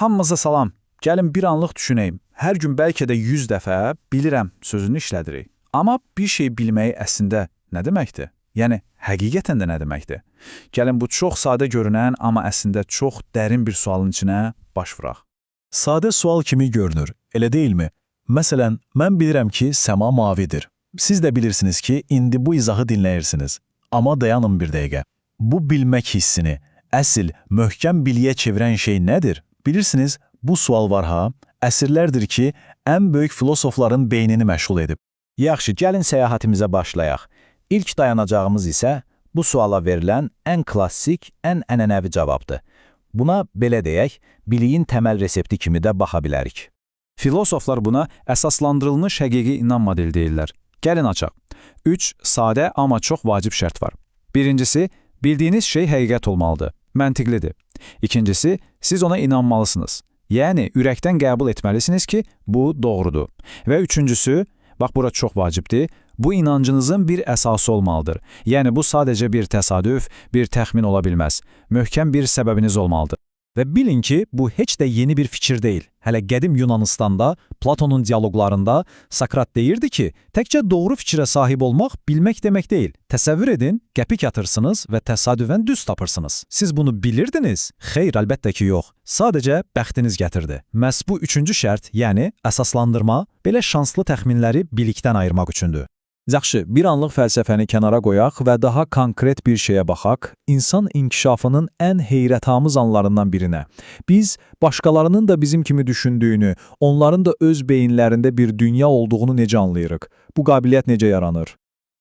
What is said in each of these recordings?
Hamınıza salam. Gəlin bir anlıq düşünəyim. Hər gün bəlkə də 100 dəfə bilirəm sözünü işlədirik. Amma bir şey bilməyi əslində nə deməkdir? Yəni, həqiqətən də nə deməkdir? Gəlin bu çox sadə görünən, amma əslində çox dərin bir sualın içinə baş vuraq. Sadə sual kimi görünür, elə deyilmi? Məsələn, mən bilirəm ki, səma mavidir. Siz də bilirsiniz ki, indi bu izahı dinləyirsiniz. Amma dayanın bir dəqiqə. Bu bilmək hissini, əsl, möhkəm biliyə çevirən şey nədir? Bilirsiniz, bu sual var ha, əsrlərdir ki, ən böyük filosofların beynini məşğul edib. Yaxşı, gəlin səyahətimizə başlayaq. İlk dayanacağımız isə bu suala verilən ən klassik, ən ənənəvi cavabdır. Buna belə deyək, biliyin təməl resepti kimi də baxa bilərik. Filosoflar buna əsaslandırılmış həqiqi inam modeli deyirlər. Gəlin açaq. 3 sadə, amma çox vacib şərt var. Birincisi, bildiyiniz şey həqiqət olmalıdır, məntiqlidir. İkincisi, siz ona inanmalısınız. Yəni, ürəkdən qəbul etməlisiniz ki, bu doğrudur. Və üçüncüsü, bax bura çox vacibdir, bu inancınızın bir əsası olmalıdır. Yəni, bu sadəcə bir təsadüf, bir təxmin ola bilməz. Möhkəm bir səbəbiniz olmalıdır. Və bilin ki, bu heç də yeni bir fikir deyil. Hələ qədim Yunanıstanda, Platonun dialoqlarında Sakrat deyirdi ki, təkcə doğru fikrə sahib olmaq bilmək demək deyil. Təsəvvür edin, qəpik atırsınız və təsadüfən düz tapırsınız. Siz bunu bilirdiniz? Xeyr, əlbəttə ki, yox. Sadəcə bəxtiniz gətirdi. Məhz bu üçüncü şərt, yəni əsaslandırma, belə şanslı təxminləri bilikdən ayırmaq üçündür. Yaxşı, bir anlıq fəlsəfəni kənara qoyaq və daha konkret bir şeyə baxaq, insan inkişafının ən heyrətamiz anlarından birinə. Biz başqalarının da bizim kimi düşündüyünü, onların da öz beyinlərində bir dünya olduğunu necə anlayırıq? Bu qabiliyyət necə yaranır?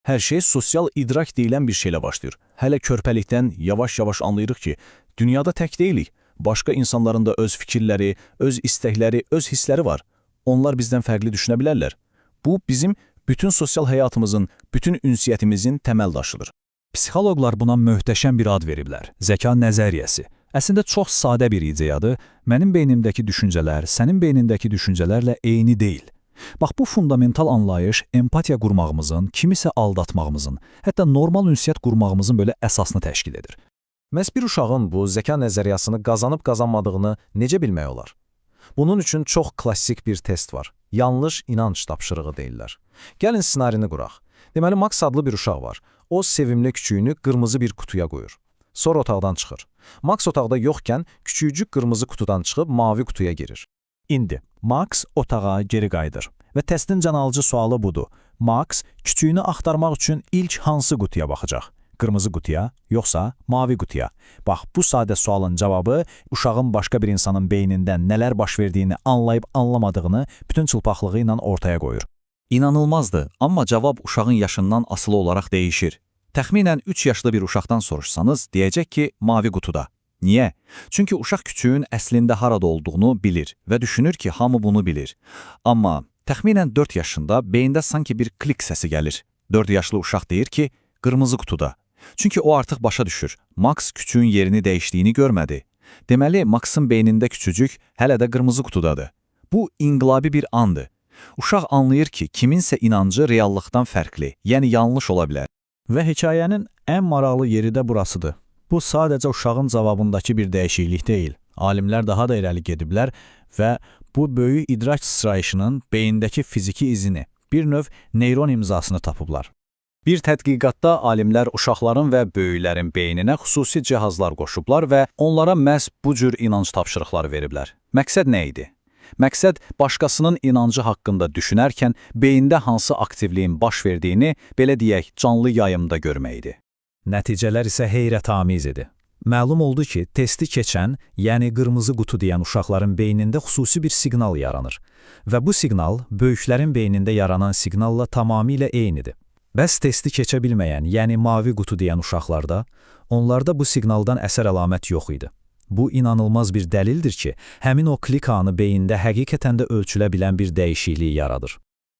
Hər şey sosial idrak deyilən bir şeylə başlayır. Hələ körpəlikdən yavaş-yavaş anlayırıq ki, dünyada tək deyilik. Başqa insanların da öz fikirləri, öz istəkləri, öz hissləri var. Onlar bizdən fərqli düşünə bilərlər. Bu, bizim bütün sosial həyatımızın, bütün ünsiyyətimizin təməl daşıdır. Psixoloqlar buna möhtəşəm bir ad veriblər. Zəka nəzəriyyəsi. Əslində çox sadə bir ideyadır. Mənim beynimdəki düşüncələr, sənin beynindəki düşüncələrlə eyni deyil. Bax, bu fundamental anlayış empatiya qurmağımızın, kimisə aldatmağımızın, hətta normal ünsiyyət qurmağımızın belə əsasını təşkil edir. Məhz bir uşağın bu zəka nəzəriyyəsini qazanıb-qazanmadığını necə bilmək olar? Bunun üçün çox klassik bir test var. Yanlış inanc tapşırığı deyirlər. Gəlin ssenarini quraq. Deməli, Max adlı bir uşaq var. O, sevimli küçüyünü qırmızı bir kutuya qoyur. Sonra otaqdan çıxır. Max otaqda yoxkən küçücük qırmızı kutudan çıxıb mavi kutuya girir. İndi, Max otağa geri qayıdır. Və testin can alıcı sualı budur. Max küçüyünü axtarmaq üçün ilk hansı qutuya baxacaq? Qırmızı qutuya, yoxsa mavi qutuya? Bax, bu sadə sualın cavabı uşağın başqa bir insanın beynində nələr baş verdiyini anlayıb anlamadığını bütün çılpaqlığı ilə ortaya qoyur. İnanılmazdır, amma cavab uşağın yaşından asılı olaraq dəyişir. Təxminən 3 yaşlı bir uşaqdan soruşsanız, deyəcək ki, mavi qutuda. Niyə? Çünki uşaq küçüyün əslində harada olduğunu bilir və düşünür ki, hamı bunu bilir. Amma təxminən 4 yaşında beyində sanki bir klik səsi gəlir. 4 yaşlı uşaq deyir ki, qırmızı qutuda. Çünki o artıq başa düşür. Max küçüyün yerini dəyişdiyini görmədi. Deməli, Max'ın beynində küçücük hələ də qırmızı qutudadır. Bu, inqilabi bir andır. Uşaq anlayır ki, kiminsə inancı reallıqdan fərqli, yəni yanlış ola bilər. Və hekayənin ən maraqlı yeri də burasıdır. Bu, sadəcə uşağın cavabındakı bir dəyişiklik deyil. Alimlər daha da irəli gediblər və bu böyük idrak sıçrayışının beyindəki fiziki izini, bir növ neyron imzasını tapıblar. Bir tədqiqatda alimlər uşaqların və böyüklərin beyninə xüsusi cihazlar qoşublar və onlara məhz bu cür inanc tapşırıqları veriblər. Məqsəd nə idi? Məqsəd başqasının inancı haqqında düşünərkən beyində hansı aktivliyin baş verdiyini, belə deyək, canlı yayımda görmək idi. Nəticələr isə heyrətamiz idi. Məlum oldu ki, testi keçən, yəni qırmızı qutu deyən uşaqların beynində xüsusi bir siqnal yaranır. Və bu siqnal böyüklərin beynində yaranan siqnalla tamamilə eynidir. Bəs testi keçə bilməyən, yəni mavi qutu deyən uşaqlarda, onlarda bu siqnaldan əsər əlamət yox idi. Bu, inanılmaz bir dəlildir ki, həmin o klik anı beyində həqiqətən də ölçülə bilən bir dəyişikliyi yaradır.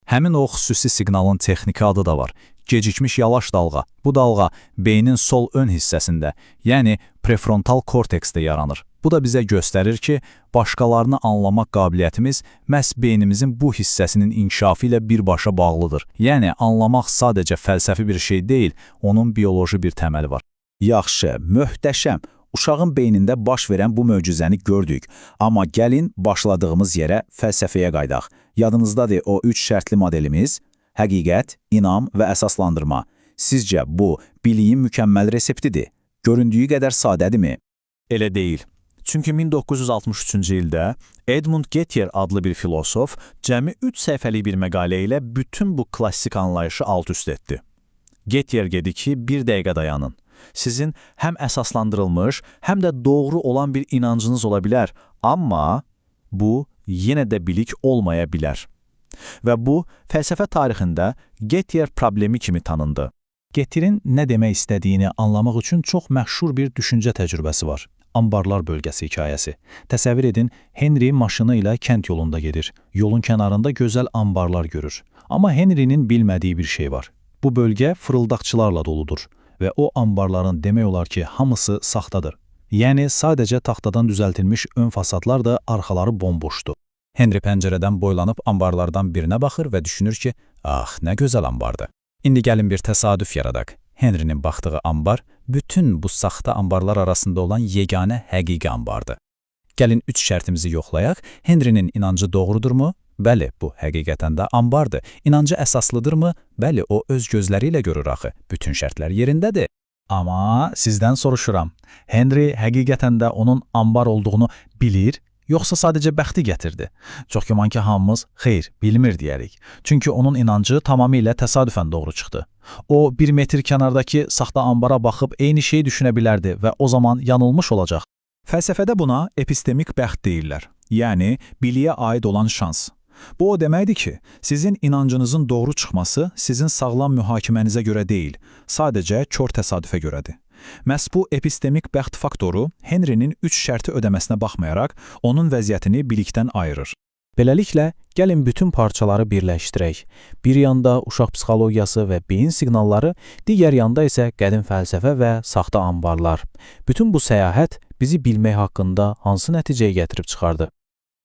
Həmin o xüsusi siqnalın texniki adı da var. Gecikmiş yavaş dalğa. Bu dalğa beynin sol ön hissəsində, yəni prefrontal korteksdə yaranır. Bu da bizə göstərir ki, başqalarını anlamaq qabiliyyətimiz məhz beynimizin bu hissəsinin inkişafı ilə birbaşa bağlıdır. Yəni, anlamaq sadəcə fəlsəfi bir şey deyil, onun bioloji bir təməli var. Yaxşı, möhtəşəm. Uşağın beynində baş verən bu möcüzəni gördük, amma gəlin başladığımız yerə fəlsəfəyə qaydaq. Yadınızdadır o 3 şərtli modelimiz: həqiqət, inam və əsaslandırma. Sizcə bu biliyin mükəmməl reseptidir? Göründüyü qədər sadədirmi? Elə deyil. Çünki 1963-cü ildə Edmund Gettier adlı bir filosof cəmi 3 səhifəlik bir məqalə ilə bütün bu klassik anlayışı alt-üst etdi. Gettier dedi ki, bir dəqiqə dayanın. Sizin həm əsaslandırılmış, həm də doğru olan bir inancınız ola bilər, amma bu yenə də bilik olmaya bilər. Və bu, fəlsəfə tarixində Gettier problemi kimi tanındı. Gettierin nə demək istədiyini anlamaq üçün çox məşhur bir düşüncə təcrübəsi var. Ambarlar bölgəsi hekayəsi. Təsəvvür edin, Henry maşını ilə kənd yolunda gedir. Yolun kənarında gözəl ambarlar görür. Amma Henry'nin bilmədiyi bir şey var. Bu bölgə fırıldaqçılarla doludur və o ambarların demək olar ki, hamısı saxtadır. Yəni, sadəcə taxtadan düzəltilmiş ön fasadlar da arxaları bomboşdur. Henry pəncərədən boylanıb ambarlardan birinə baxır və düşünür ki, nə gözəl ambardır. İndi gəlin bir təsadüf yaradaq. Henry'nin baxdığı ambar bütün bu saxta ambarlar arasında olan yeganə həqiqi ambardır. Gəlin 3 şərtimizi yoxlayaq. Henry'nin inancı doğrudurmu? Bəli, bu həqiqətən də ambardır. İnancı əsaslıdırmı? Bəli, o öz gözləri ilə görür axı. Bütün şərtlər yerindədir. Amma sizdən soruşuram. Henry həqiqətən də onun ambar olduğunu bilir, yoxsa sadəcə bəxti gətirdi? Çox güman ki, hamımız xeyr, bilmir deyərik. Çünki onun inancı tamamilə təsadüfən doğru çıxdı. O, 1 metr kənardakı saxta ambara baxıb eyni şeyi düşünə bilərdi və o zaman yanılmış olacaq. Fəlsəfədə buna epistemik bəxt deyirlər, yəni biliyə aid olan şans. Bu o deməkdir ki, sizin inancınızın doğru çıxması sizin sağlam mühakimənizə görə deyil, sadəcə kör təsadüfə görədir. Məhz bu epistemik bəxt faktoru Henry'nin 3 şərti ödəməsinə baxmayaraq onun vəziyyətini bilikdən ayırır. Beləliklə, gəlin bütün parçaları birləşdirək. Bir yanda uşaq psixologiyası və beyin siqnalları, digər yanda isə qədim fəlsəfə və saxta ambarlar. Bütün bu səyahət bizi bilmək haqqında hansı nəticəyə gətirib çıxardı?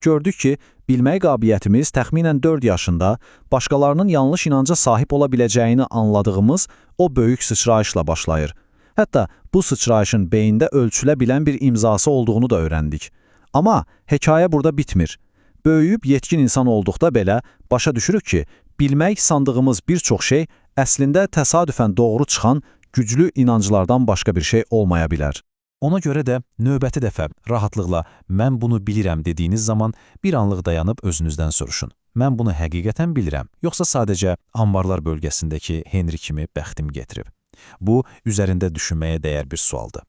Gördük ki, bilmək qabiliyyətimiz təxminən 4 yaşında başqalarının yanlış inanca sahib ola biləcəyini anladığımız o böyük sıçrayışla başlayır. Hətta bu sıçrayışın beyində ölçülə bilən bir imzası olduğunu da öyrəndik. Amma hekayə burada bitmir. Böyüyüb yetkin insan olduqda belə başa düşürük ki, bilmək sandığımız bir çox şey əslində təsadüfən doğru çıxan güclü inanclardan başqa bir şey olmaya bilər. Ona görə də növbəti dəfə rahatlıqla mən bunu bilirəm dediyiniz zaman bir anlıq dayanıb özünüzdən soruşun. Mən bunu həqiqətən bilirəm, yoxsa sadəcə ambarlar bölgəsindəki Henry kimi bəxtim gətirib? Bu, üzərində düşünməyə dəyər bir sualdır.